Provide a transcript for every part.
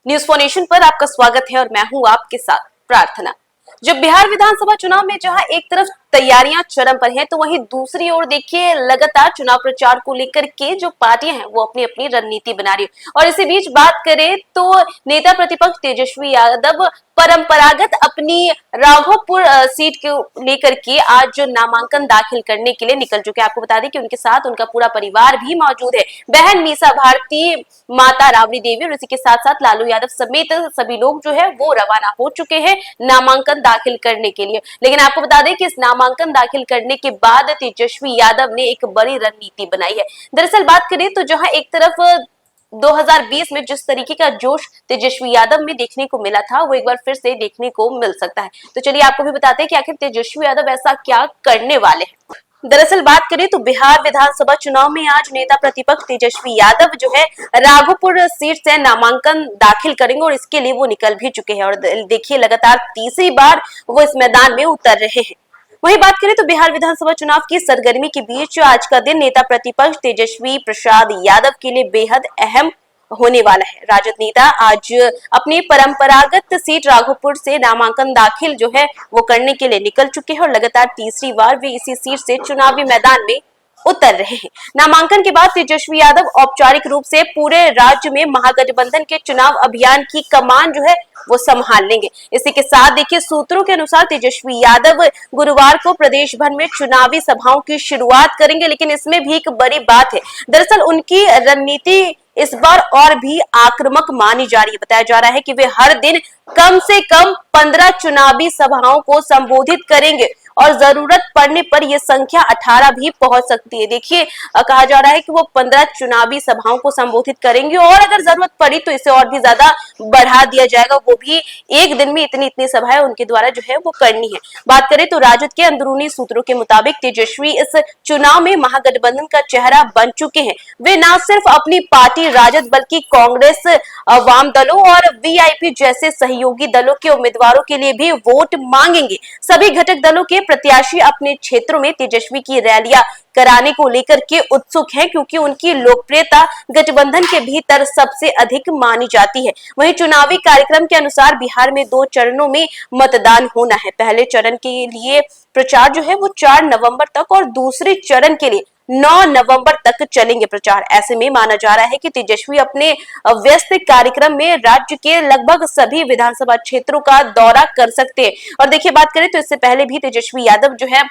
News for nation पर आपका स्वागत है और मैं हूं आपके साथ प्रार्थना। जब बिहार विधानसभा चुनाव में जहां एक तरफ तैयारियां चरम पर हैं, तो वहीं दूसरी ओर देखिए लगातार चुनाव प्रचार को लेकर के जो पार्टियां हैं वो अपनी अपनी रणनीति बना रही है। और इसी बीच बात करें तो नेता प्रतिपक्ष तेजस्वी यादव परंपरागत अपनी राघोपुर सीट को लेकर के आज जो नामांकन दाखिल करने के लिए निकल चुके हैं। आपको बता दें कि उनके साथ उनका पूरा परिवार भी मौजूद है। बहन मीसा भारती, माता राबड़ी देवी और इसी के साथ साथ लालू यादव समेत सभी लोग जो है वो रवाना हो चुके हैं नामांकन दाखिल करने के लिए। लेकिन आपको बता दें कि इस नामांकन दाखिल करने के बाद तेजस्वी यादव ने एक बड़ी रणनीति बनाई है। दरअसल बात करें तो जहां एक तरफ 2020 में जिस तरीके का जोश तेजस्वी यादव में देखने को मिला था, वो एक बार फिर से देखने को मिल सकता है। तो चलिए आपको भी बताते हैं कि आखिर तेजस्वी यादव ऐसा क्या करने वाले हैं। दरअसल बात करें तो बिहार विधानसभा चुनाव में आज नेता प्रतिपक्ष तेजस्वी यादव जो है राघोपुर सीट से नामांकन दाखिल करेंगे और इसके लिए वो निकल भी चुके हैं। और देखिए लगातार तीसरी बार वो इस मैदान में उतर रहे हैं। वहीं बात करें तो बिहार विधानसभा चुनाव की सरगर्मी के बीच आज का दिन नेता प्रतिपक्ष तेजस्वी प्रसाद यादव के लिए बेहद अहम होने वाला है। राजद नेता आज अपनी परंपरागत सीट राघोपुर से नामांकन दाखिल जो है वो करने के लिए निकल चुके हैं और लगातार तीसरी बार वे इसी सीट से चुनावी मैदान में उतर रहे हैं। नामांकन के बाद तेजस्वी यादव औपचारिक रूप से पूरे राज्य में महागठबंधन के चुनाव अभियान की कमान जो है वो संभाल लेंगे। इसी के साथ देखिए सूत्रों के अनुसार तेजस्वी यादव गुरुवार को प्रदेश भर में चुनावी सभाओं की शुरुआत करेंगे। लेकिन इसमें भी एक बड़ी बात है, दरअसल उनकी रणनीति इस बार और भी आक्रामक मानी जा रही है। बताया जा रहा है कि वे हर दिन कम से कम 15 चुनावी सभाओं को संबोधित करेंगे और जरूरत पड़ने पर यह संख्या 18 भी पहुंच सकती है। देखिए कहा जा रहा है कि वो 15 चुनावी सभाओं को संबोधित करेंगे और अगर जरूरत पड़ी तो इसे और भी ज्यादा बढ़ा दिया जाएगा। वो भी एक दिन में इतनी सभाएं उनके द्वारा जो है वो करनी है। बात करें तो राजद के अंदरूनी सूत्रों के मुताबिक तेजस्वी इस चुनाव में महागठबंधन का चेहरा बन चुके हैं। वे न सिर्फ अपनी पार्टी राजद बल्कि कांग्रेस, वाम दलों और वीआईपी जैसे सहयोगी दलों के उम्मीदवारों के लिए भी वोट मांगेंगे। सभी घटक दलों के प्रत्याशी अपने क्षेत्रों में तेजस्वी की रैलियां कराने को लेकर के उत्सुक हैं, क्योंकि उनकी लोकप्रियता गठबंधन के भीतर सबसे अधिक मानी जाती है। वहीं चुनावी कार्यक्रम के अनुसार बिहार में 2 चरणों में मतदान होना है। पहले चरण के लिए प्रचार जो है वो 4 नवंबर तक और दूसरे चरण के लिए 9 नवंबर तक चलेंगे प्रचार। ऐसे में माना जा रहा है कि तेजस्वी अपने व्यस्त कार्यक्रम में राज्य के लगभग सभी विधानसभा क्षेत्रों का दौरा कर सकते हैं। और देखिए बात करें तो इससे पहले भी तेजस्वी यादव जो है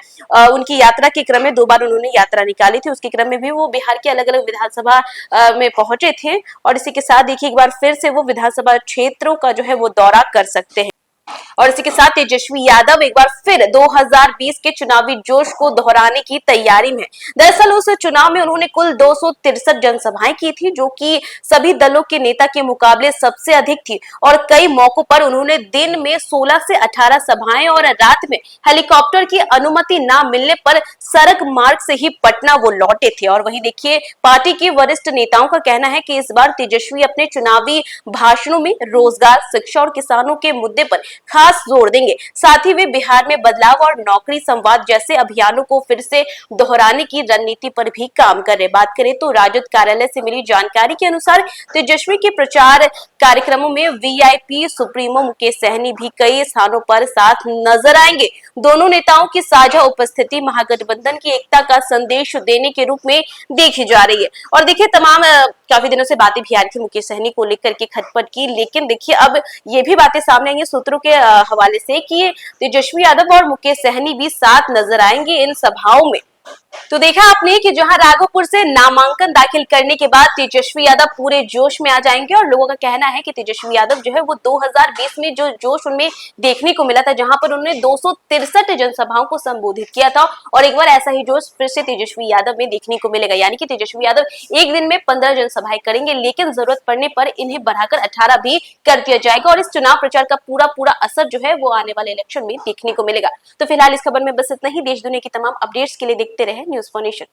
उनकी यात्रा के क्रम में 2 बार उन्होंने यात्रा निकाली थी। उसके क्रम में भी वो बिहार के अलग अलग विधानसभा में पहुंचे थे और इसी के साथ देखिए एक बार फिर से वो विधानसभा क्षेत्रों का जो है वो दौरा कर सकते हैं। और इसी के साथ तेजस्वी यादव एक बार फिर 2020 के चुनावी जोश को दोहराने की तैयारी में। दरअसल उस चुनाव में उन्होंने कुल 263 जनसभाएं की थी, जो कि सभी दलों के नेता के मुकाबले सबसे अधिक थी। और कई मौकों पर उन्होंने दिन में 16 से 18 सभाएं और रात में हेलीकॉप्टर की अनुमति न मिलने पर सड़क मार्ग से ही पटना वो लौटे थे। और वहीं देखिए पार्टी के वरिष्ठ नेताओं का कहना है कि इस बार तेजस्वी अपने चुनावी भाषणों में रोजगार, शिक्षा और किसानों के मुद्दे पर खास जोर देंगे। साथ ही वे बिहार में बदलाव और नौकरी संवाद जैसे अभियानों को फिर से दोहराने की रणनीति पर भी काम कर रहे। बात करें तो राजद कार्यालय से मिली जानकारी के अनुसार तेजस्वी के प्रचार कार्यक्रमों में वीआईपी सुप्रीमो मुकेश सहनी भी कई स्थानों पर साथ नजर आएंगे। दोनों नेताओं की साझा उपस्थिति महागठबंधन की एकता का संदेश देने के रूप में देखी जा रही है। और देखिए तमाम काफी दिनों से बातें भी आ रही थी मुकेश सहनी को लेकर के खटपट की, लेकिन देखिए अब ये भी बातें सामने आई है सूत्रों के हवाले से कि तेजस्वी यादव और मुकेश सहनी भी साथ नजर आएंगे इन सभाओं में। तो देखा आपने कि जहां राघोपुर से नामांकन दाखिल करने के बाद तेजस्वी यादव पूरे जोश में आ जाएंगे और लोगों का कहना है कि तेजस्वी यादव जो है वो 2020 में जो जोश उनमें देखने को मिला था, जहां पर उन्होंने 263 जनसभाओं को संबोधित किया था, और एक बार ऐसा ही जोश फिर से तेजस्वी यादव में देखने को मिलेगा। यानी कि तेजस्वी यादव एक दिन में 15 जनसभाएं करेंगे, लेकिन जरूरत पड़ने पर इन्हें बढ़ाकर 18 भी कर दिया जाएगा और इस चुनाव प्रचार का पूरा असर जो है वो आने वाले इलेक्शन में देखने को मिलेगा। तो फिलहाल इस खबर में बस इतना ही। देश दुनिया की तमाम अपडेट्स के लिए देखते रहे न्यूज फॉर नेशन।